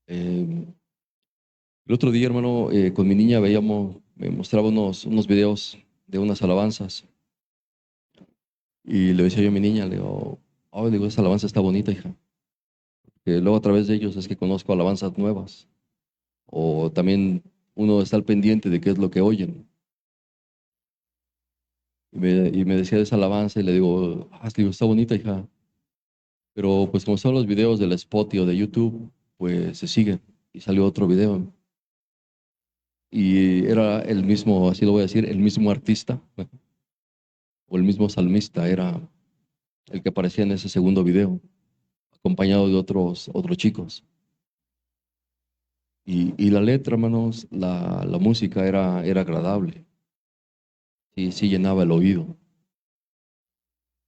el otro día, hermano, con mi niña me mostraba unos videos de unas alabanzas. Y le decía yo a mi niña, le digo, oh, le digo, esa alabanza está bonita, hija. Que luego a través de ellos es que conozco alabanzas nuevas. O también uno está al pendiente de qué es lo que oyen. Y me decía de esa alabanza y le digo, está bonita, hija. Pero pues como son los videos del Spotify o de YouTube, pues se siguen. Y salió otro video. Y era el mismo, así lo voy a decir, el mismo artista o el mismo salmista era el que aparecía en ese segundo video, acompañado de otros chicos. Y la letra, hermanos, la música era agradable. Sí, sí llenaba el oído.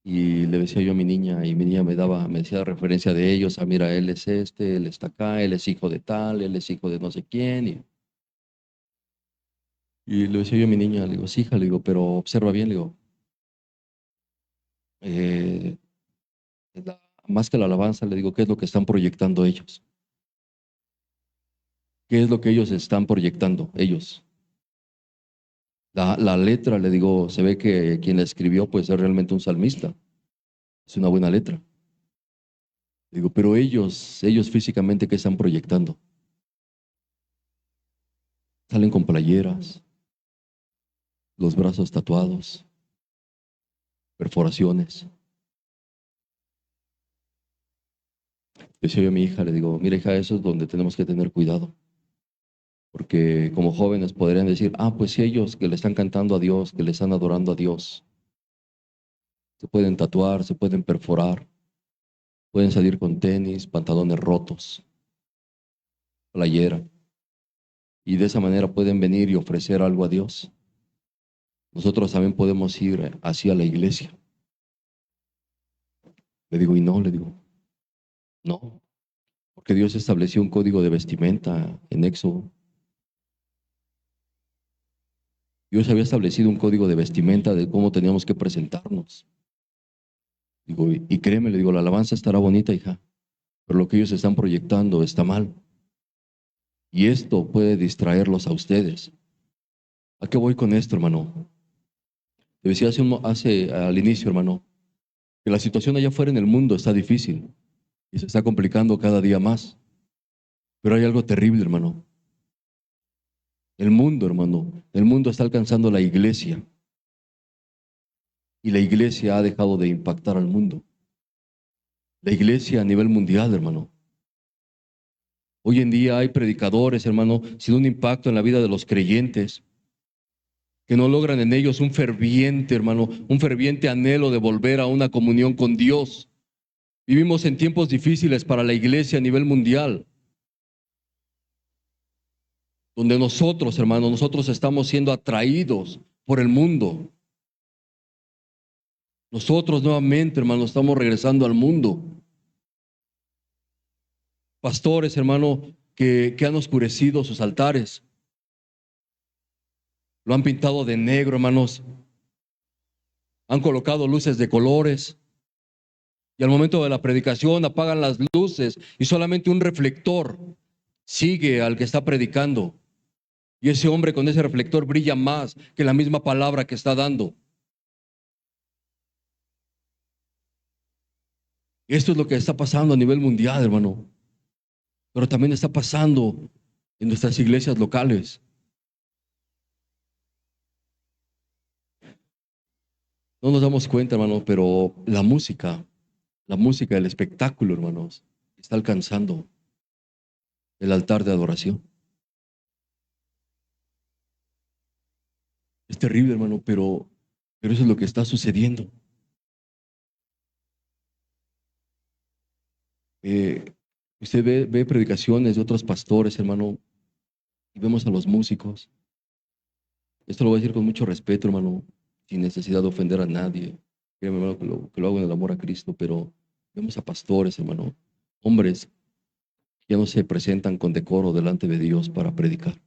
Y le decía yo a mi niña, y mi niña me decía referencia de ellos, mira, él es este, él está acá, él es hijo de tal, él es hijo de no sé quién. Y le decía yo a mi niña, le digo, sí, hija, le digo, pero observa bien, le digo, eh, más que la alabanza, le digo, ¿qué es lo que están proyectando ellos? ¿Qué es lo que ellos están proyectando, ellos? La letra, le digo, se ve que quien la escribió, pues es realmente un salmista. Es una buena letra. Digo, pero ellos físicamente, ¿qué están proyectando? Salen con playeras, los brazos tatuados, perforaciones. Decía yo a mi hija, le digo, mira, hija, eso es donde tenemos que tener cuidado. Porque como jóvenes podrían decir, pues sí, ellos que le están cantando a Dios, que le están adorando a Dios, se pueden tatuar, se pueden perforar, pueden salir con tenis, pantalones rotos, playera, y de esa manera pueden venir y ofrecer algo a Dios. Nosotros también podemos ir hacia la iglesia. Le digo, y no, le digo, no, porque Dios estableció un código de vestimenta en Éxodo. Dios había establecido un código de vestimenta de cómo teníamos que presentarnos. Digo, y créeme, le digo, la alabanza estará bonita, hija, pero lo que ellos están proyectando está mal. Y esto puede distraerlos a ustedes. ¿A qué voy con esto, hermano? Te decía al inicio, hermano, que la situación allá afuera en el mundo está difícil y se está complicando cada día más. Pero hay algo terrible, hermano. El mundo está alcanzando la iglesia y la iglesia ha dejado de impactar al mundo. La iglesia a nivel mundial, hermano. Hoy en día hay predicadores, hermano, sin un impacto en la vida de los creyentes, que no logran en ellos un ferviente, hermano, un ferviente anhelo de volver a una comunión con Dios. Vivimos en tiempos difíciles para la iglesia a nivel mundial, donde nosotros, hermano, nosotros estamos siendo atraídos por el mundo. Nosotros nuevamente, hermano, estamos regresando al mundo. Pastores, hermano, que han oscurecido sus altares. Lo han pintado de negro, hermanos. Han colocado luces de colores. Y al momento de la predicación apagan las luces y solamente un reflector sigue al que está predicando. Y ese hombre con ese reflector brilla más que la misma palabra que está dando. Esto es lo que está pasando a nivel mundial, hermano. Pero también está pasando en nuestras iglesias locales. No nos damos cuenta, hermano, pero la música, el espectáculo, hermanos, está alcanzando el altar de adoración. Es terrible, hermano, pero eso es lo que está sucediendo. Usted ve predicaciones de otros pastores, hermano, y vemos a los músicos. Esto lo voy a decir con mucho respeto, hermano, sin necesidad de ofender a nadie. Créeme, hermano, que lo hago en el amor a Cristo, pero vemos a pastores, hermano, hombres que ya no se presentan con decoro delante de Dios para predicar.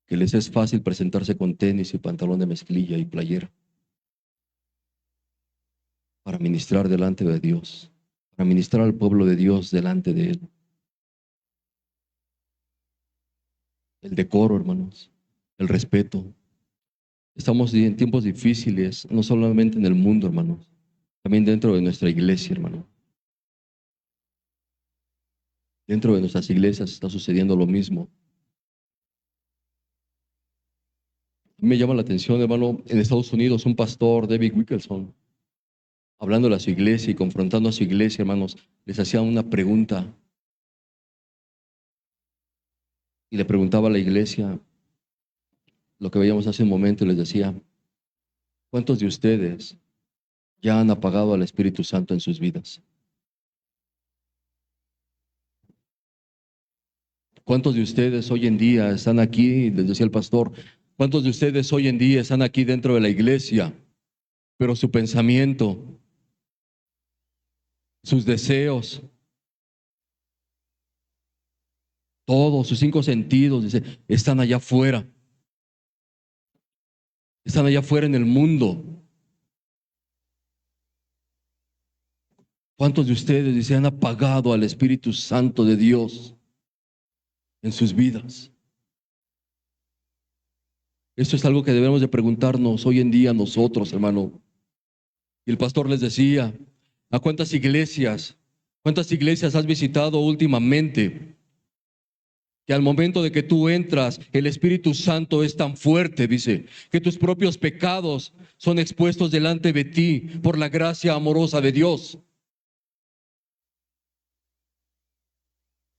Que les es fácil presentarse con tenis y pantalón de mezclilla y playera para ministrar delante de Dios, para ministrar al pueblo de Dios delante de Él. El decoro, hermanos, el respeto. Estamos en tiempos difíciles, no solamente en el mundo, hermanos, también dentro de nuestra iglesia, hermano. Dentro de nuestras iglesias está sucediendo lo mismo. Me llama la atención, hermano, en Estados Unidos, un pastor, David Wilkerson, hablando a su iglesia y confrontando a su iglesia, hermanos, les hacía una pregunta. Y le preguntaba a la iglesia lo que veíamos hace un momento y les decía, ¿cuántos de ustedes ya han apagado al Espíritu Santo en sus vidas? ¿Cuántos de ustedes hoy en día están aquí? Les decía el pastor, ¿cuántos de ustedes hoy en día están aquí dentro de la iglesia? Pero su pensamiento, sus deseos, todos sus 5 sentidos, dice, están allá afuera. Están allá afuera en el mundo. ¿Cuántos de ustedes, dice, han apagado al Espíritu Santo de Dios en sus vidas? Esto es algo que debemos de preguntarnos hoy en día nosotros, hermano. Y el pastor les decía, ¿a cuántas iglesias has visitado últimamente? Que al momento de que tú entras, el Espíritu Santo es tan fuerte, dice, que tus propios pecados son expuestos delante de ti por la gracia amorosa de Dios.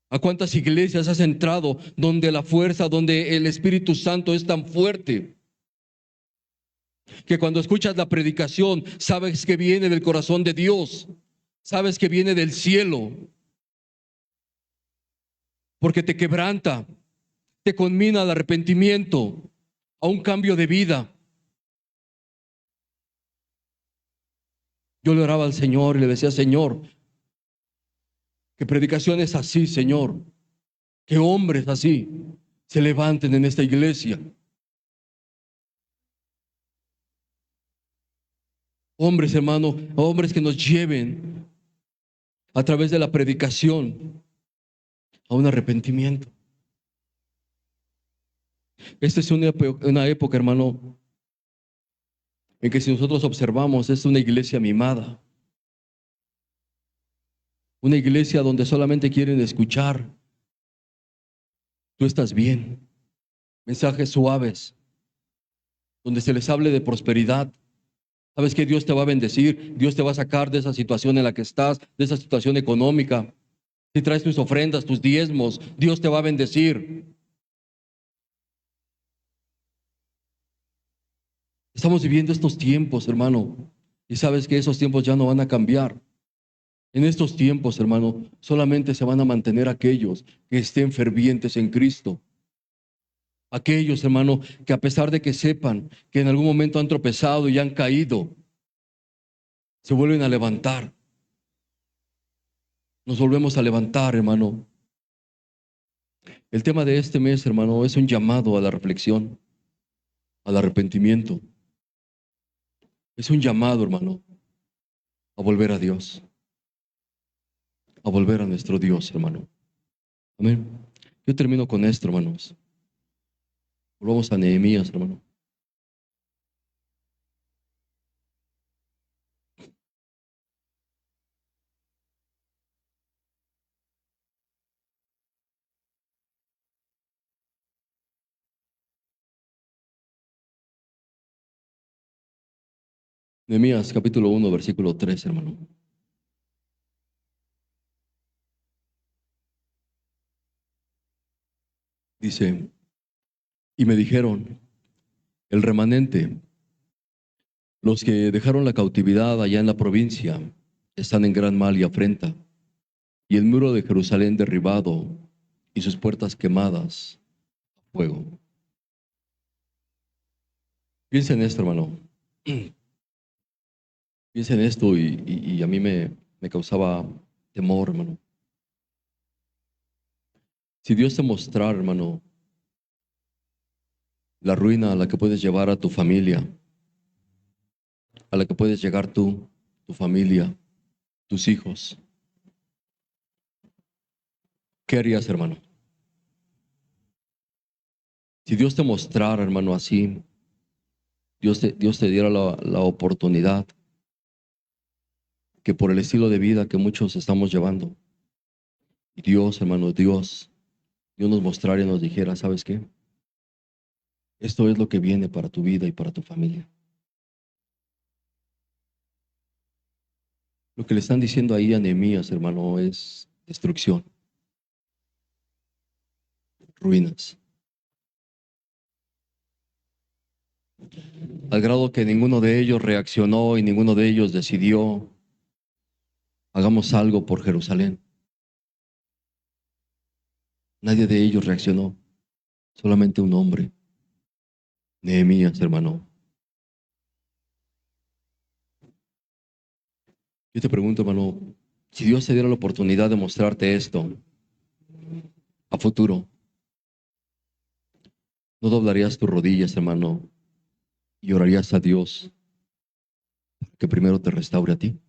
¿A cuántas iglesias has entrado donde la fuerza, donde el Espíritu Santo es tan fuerte? Que cuando escuchas la predicación, sabes que viene del corazón de Dios, sabes que viene del cielo, porque te quebranta, te conmina al arrepentimiento, a un cambio de vida. Yo le oraba al Señor y le decía, Señor, que predicaciones así, Señor, que hombres así se levanten en esta iglesia. Hombres, hermano, hombres que nos lleven a través de la predicación a un arrepentimiento. Esta es una época, hermano, en que si nosotros observamos, es una iglesia mimada. Una iglesia donde solamente quieren escuchar, tú estás bien. Mensajes suaves, donde se les hable de prosperidad. Sabes que Dios te va a bendecir, Dios te va a sacar de esa situación en la que estás, de esa situación económica. Si traes tus ofrendas, tus diezmos, Dios te va a bendecir. Estamos viviendo estos tiempos, hermano, y sabes que esos tiempos ya no van a cambiar. En estos tiempos, hermano, solamente se van a mantener aquellos que estén fervientes en Cristo. Aquellos, hermano, que a pesar de que sepan que en algún momento han tropezado y han caído, se vuelven a levantar. Nos volvemos a levantar, hermano. El tema de este mes, hermano, es un llamado a la reflexión, al arrepentimiento. Es un llamado, hermano, a volver a Dios, a volver a nuestro Dios, hermano. Amén. Yo termino con esto, hermanos. Volvamos a Nehemías, hermano. Nehemías capítulo 1, versículo 3, hermano. Dice, y me dijeron, el remanente, los que dejaron la cautividad allá en la provincia, están en gran mal y afrenta, y el muro de Jerusalén derribado y sus puertas quemadas a fuego. Piensa en esto, hermano. Piensa en esto y a mí me causaba temor, hermano. Si Dios te mostrara, hermano, la ruina a la que puedes llevar a tu familia, a la que puedes llegar tú, tu familia, tus hijos, ¿qué harías, hermano? Si Dios te mostrara, hermano, así, Dios te diera la oportunidad que por el estilo de vida que muchos estamos llevando, y Dios, hermano, Dios nos mostrara y nos dijera, ¿sabes qué? Esto es lo que viene para tu vida y para tu familia. Lo que le están diciendo ahí a Nehemías, hermano, es destrucción, ruinas, al grado que ninguno de ellos reaccionó y ninguno de ellos decidió, hagamos algo por Jerusalén. Nadie de ellos reaccionó, solamente un hombre, Nehemías, hermano. Yo te pregunto, hermano, si Dios te diera la oportunidad de mostrarte esto a futuro, ¿no doblarías tus rodillas, hermano, y orarías a Dios que primero te restaure a ti?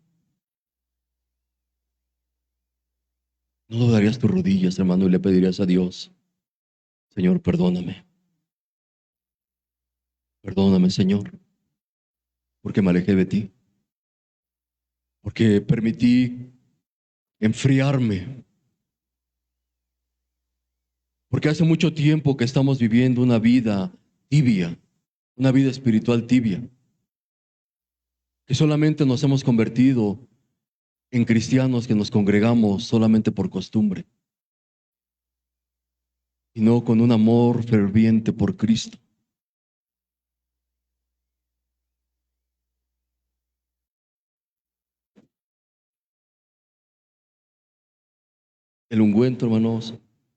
¿No doblarías tus rodillas, hermano, y le pedirías a Dios, Señor, perdóname, perdóname, Señor, porque me alejé de ti, porque permití enfriarme, porque hace mucho tiempo que estamos viviendo una vida tibia, una vida espiritual tibia, que solamente nos hemos convertido en cristianos que nos congregamos solamente por costumbre y no con un amor ferviente por Cristo. El ungüento, hermanos,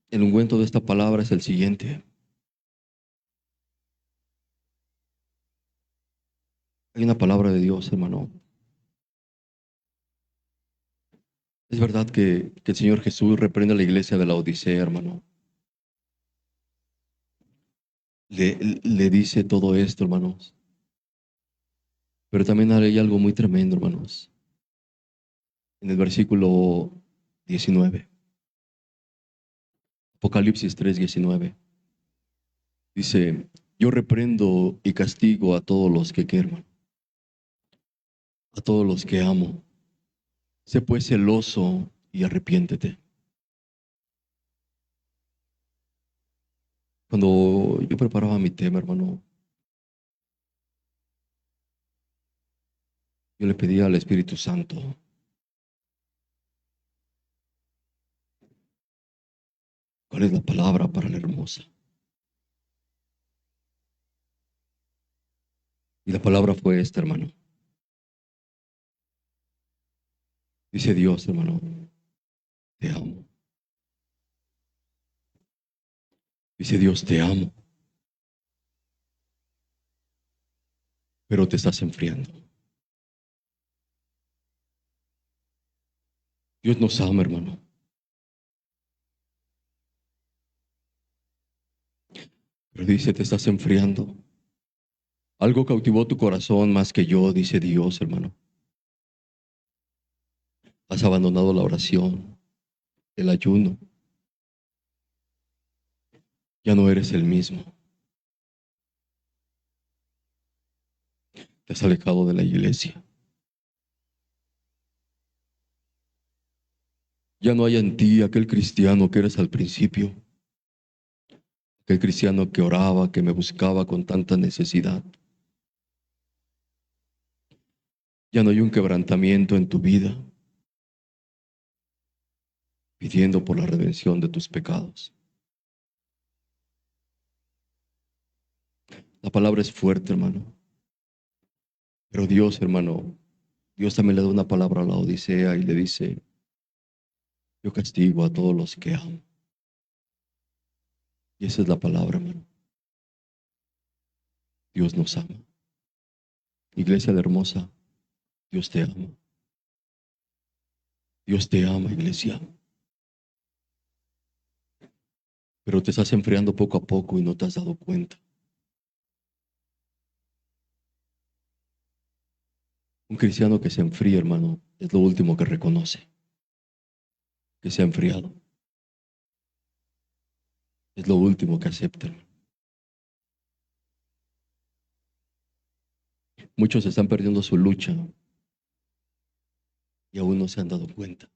el ungüento de esta palabra es el siguiente. Hay una palabra de Dios, hermano. Es verdad que el Señor Jesús reprende a la iglesia de la Odisea, hermano. Le dice todo esto, hermanos. Pero también hay algo muy tremendo, hermanos. En el versículo 19, Apocalipsis 3:19, dice, yo reprendo y castigo a todos los que queman, a todos los que amo. Sé pues celoso y arrepiéntete. Cuando yo preparaba mi tema, hermano, yo le pedía al Espíritu Santo, ¿cuál es la palabra para la hermosa? Y la palabra fue esta, hermano. Dice Dios, hermano, te amo. Dice Dios, te amo, pero te estás enfriando. Dios nos ama, hermano, Pero dice, te estás enfriando. Algo cautivó tu corazón más que yo, dice Dios, hermano. Has abandonado la oración, el ayuno. Ya no eres el mismo. Te has alejado de la iglesia. Ya no hay en ti aquel cristiano que eres al principio. Aquel cristiano que oraba, que me buscaba con tanta necesidad. Ya no hay un quebrantamiento en tu vida pidiendo por la redención de tus pecados. La palabra es fuerte, hermano. Pero Dios, hermano, Dios también le da una palabra a la Odisea y le dice, yo castigo a todos los que amo. Y esa es la palabra, hermano. Dios nos ama. Iglesia de hermosa, Dios te ama. Dios te ama, iglesia. Pero te estás enfriando poco a poco y no te has dado cuenta. Un cristiano que se enfría, hermano, es lo último que reconoce, que se ha enfriado. Es lo último que acepta, hermano. Muchos están perdiendo su lucha y aún no se han dado cuenta.